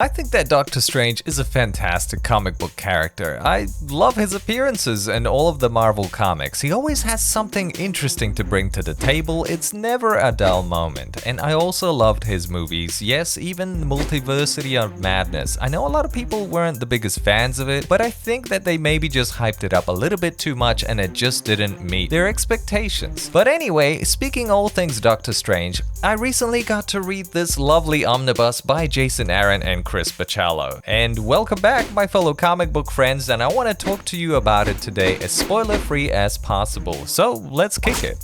I think that Doctor Strange is a fantastic comic book character. I love his appearances in all of the Marvel comics. He always has something interesting to bring to the table. It's never a dull moment. And I also loved his movies. Yes, even Multiversity of Madness. I know a lot of people weren't the biggest fans of it, but I think that they maybe just hyped it up a little bit too much and it just didn't meet their expectations. But anyway, speaking all things Doctor Strange, I recently got to read this lovely omnibus by Jason Aaron and Chris Bachalo. And welcome back, my fellow comic book friends, and I want to talk to you about it today as spoiler-free as possible. So let's kick it.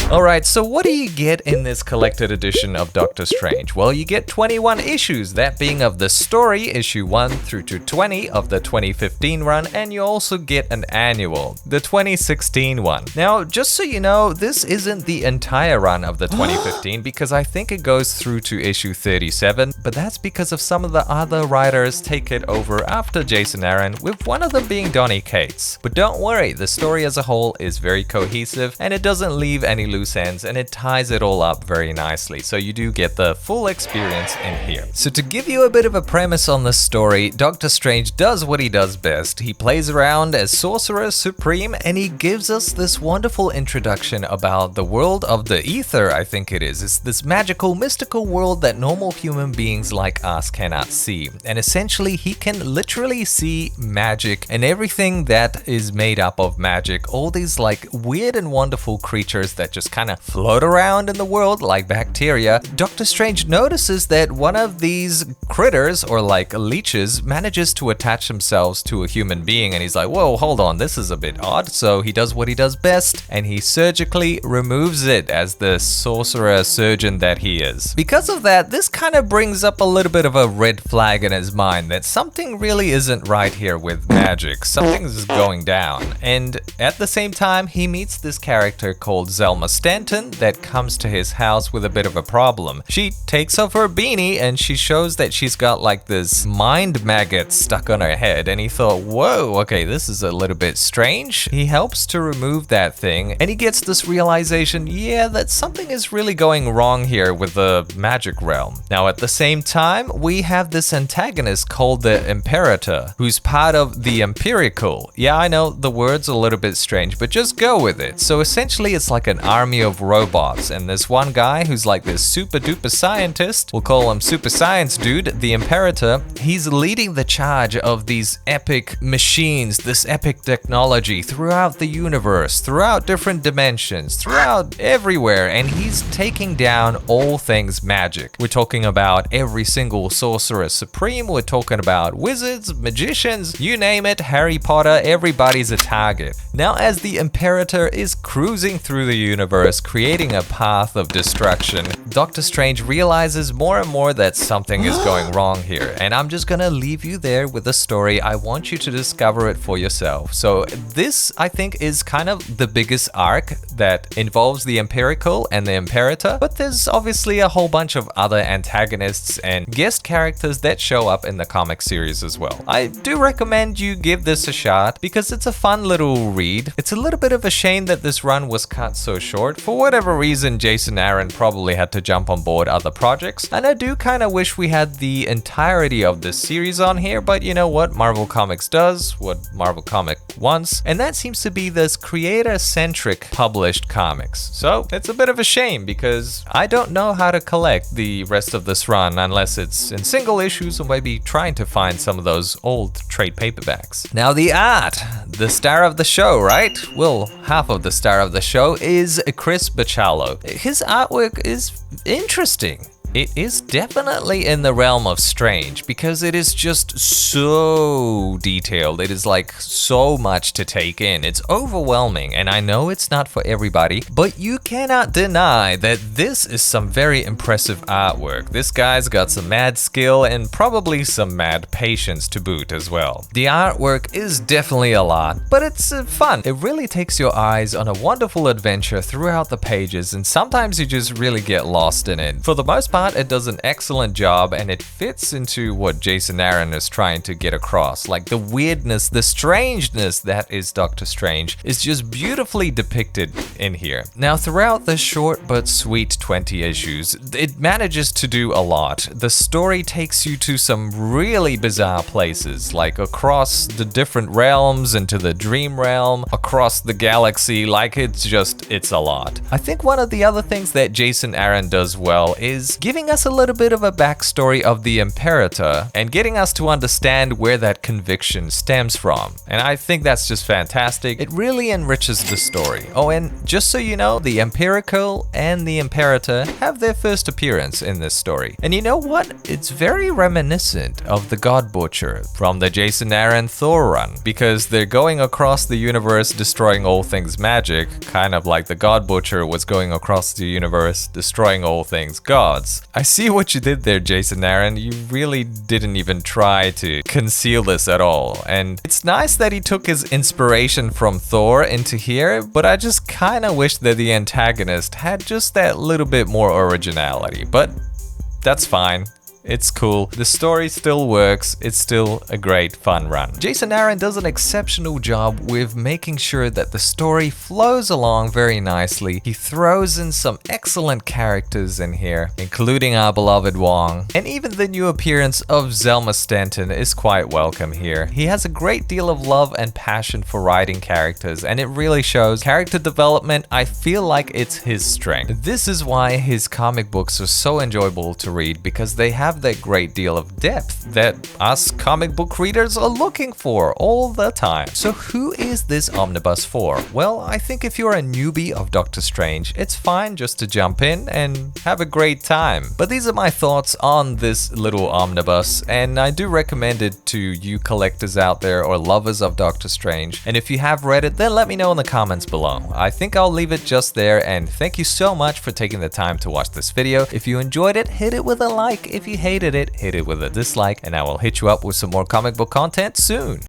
Alright, so what do you get in this collected edition of Doctor Strange? Well, you get 21 issues, that being of the story, issue 1 through to 20 of the 2015 run, and you also get an annual, the 2016 one. Now, just so you know, this isn't the entire run of the 2015 because I think it goes through to issue 37, but that's because of some of the other writers take it over after Jason Aaron, with one of them being Donny Cates. But don't worry, the story as a whole is very cohesive and it doesn't leave any loose ends, and it ties it all up very nicely, so you do get the full experience in here. So to give you a bit of a premise on the story, Doctor Strange does what he does best. He plays around as Sorcerer Supreme and he gives us this wonderful introduction about the world of the ether, I think it is. It's this magical, mystical world that normal human beings like us cannot see. And essentially he can literally see magic and everything that is made up of magic, all these like weird and wonderful creatures that just kind of float around in the world like bacteria. Doctor Strange notices that one of these critters, or like leeches, manages to attach themselves to a human being, and he's like, whoa, hold on, this is a bit odd. So he does what he does best and he surgically removes it as the sorcerer surgeon that he is. Because of that, this kind of brings up a little bit of a red flag in his mind that something really isn't right here with magic. Something's going down. And at the same time, he meets this character called Zelma Stanton that comes to his house with a bit of a problem. She takes off her beanie and she shows that she's got like this mind maggot stuck on her head, and he thought, whoa, okay, this is a little bit strange. He helps to remove that thing and he gets this realization, yeah, that something is really going wrong here with the magic realm. Now at the same time, we have this antagonist called the Imperator, who's part of the Empirical. Yeah, I know the word's a little bit strange, but just go with it. So essentially it's like an army of robots, and this one guy who's like this super duper scientist, we'll call him Super Science Dude, the Imperator, he's leading the charge of these epic machines, this epic technology throughout the universe, throughout different dimensions, throughout everywhere, and he's taking down all things magic. We're talking about every single Sorcerer Supreme, we're talking about wizards, magicians, you name it, Harry Potter, everybody's a target. Now as the Imperator is cruising through the universe, creating a path of destruction, Doctor Strange realizes more and more that something is going wrong here, and I'm just gonna leave you there with the story. I want you to discover it for yourself. So this, I think, is kind of the biggest arc that involves the Empirical and the Imperator, but there's obviously a whole bunch of other antagonists and guest characters that show up in the comic series as well. I do recommend you give this a shot because it's a fun little read. It's a little bit of a shame that this run was cut so short. For whatever reason, Jason Aaron probably had to jump on board other projects, and I do kind of wish we had the entirety of this series on here, but you know what Marvel Comics does, what Marvel Comic wants, and that seems to be this creator-centric published comics. So it's a bit of a shame because I don't know how to collect the rest of this run unless it's in single issues or maybe trying to find some of those old trade paperbacks. Now the art, the star of the show, right? Well, half of the star of the show is Chris Bachalo. His artwork is interesting. It is definitely in the realm of strange because it is just so detailed. It is like so much to take in. It's overwhelming, and I know it's not for everybody, but you cannot deny that this is some very impressive artwork. This guy's got some mad skill and probably some mad patience to boot as well. The artwork is definitely a lot, but it's fun. It really takes your eyes on a wonderful adventure throughout the pages, and sometimes you just really get lost in it. For the most part, art, it does an excellent job and it fits into what Jason Aaron is trying to get across. Like the weirdness, the strangeness that is Doctor Strange is just beautifully depicted in here. Now, throughout the short but sweet 20 issues, it manages to do a lot. The story takes you to some really bizarre places, like across the different realms, into the dream realm, across the galaxy. Like it's a lot. I think one of the other things that Jason Aaron does well is giving us a little bit of a backstory of the Imperator and getting us to understand where that conviction stems from. And I think that's just fantastic. It really enriches the story. Oh, and just so you know, the Empirical and the Imperator have their first appearance in this story. And you know what? It's very reminiscent of the God Butcher from the Jason Aaron Thor run, because they're going across the universe destroying all things magic, kind of like the God Butcher was going across the universe destroying all things gods. I see what you did there, Jason Aaron. You really didn't even try to conceal this at all. And it's nice that he took his inspiration from Thor into here, but I just kind of wish that the antagonist had just that little bit more originality. But that's fine. It's cool. The story still works. It's still a great fun run. Jason Aaron does an exceptional job with making sure that the story flows along very nicely. He throws in some excellent characters in here, including our beloved Wong. And even the new appearance of Zelma Stanton is quite welcome here. He has a great deal of love and passion for writing characters, and it really shows. Character development, I feel like it's his strength. This is why his comic books are so enjoyable to read, because they have that great deal of depth that us comic book readers are looking for all the time. So who is this omnibus for? Well, I think if you're a newbie of Doctor Strange, it's fine just to jump in and have a great time. But these are my thoughts on this little omnibus, and I do recommend it to you collectors out there or lovers of Doctor Strange. And if you have read it, then let me know in the comments below. I think I'll leave it just there, and thank you so much for taking the time to watch this video. If you enjoyed it, hit it with a like. If you hated it, hit it with a dislike, and I will hit you up with some more comic book content soon.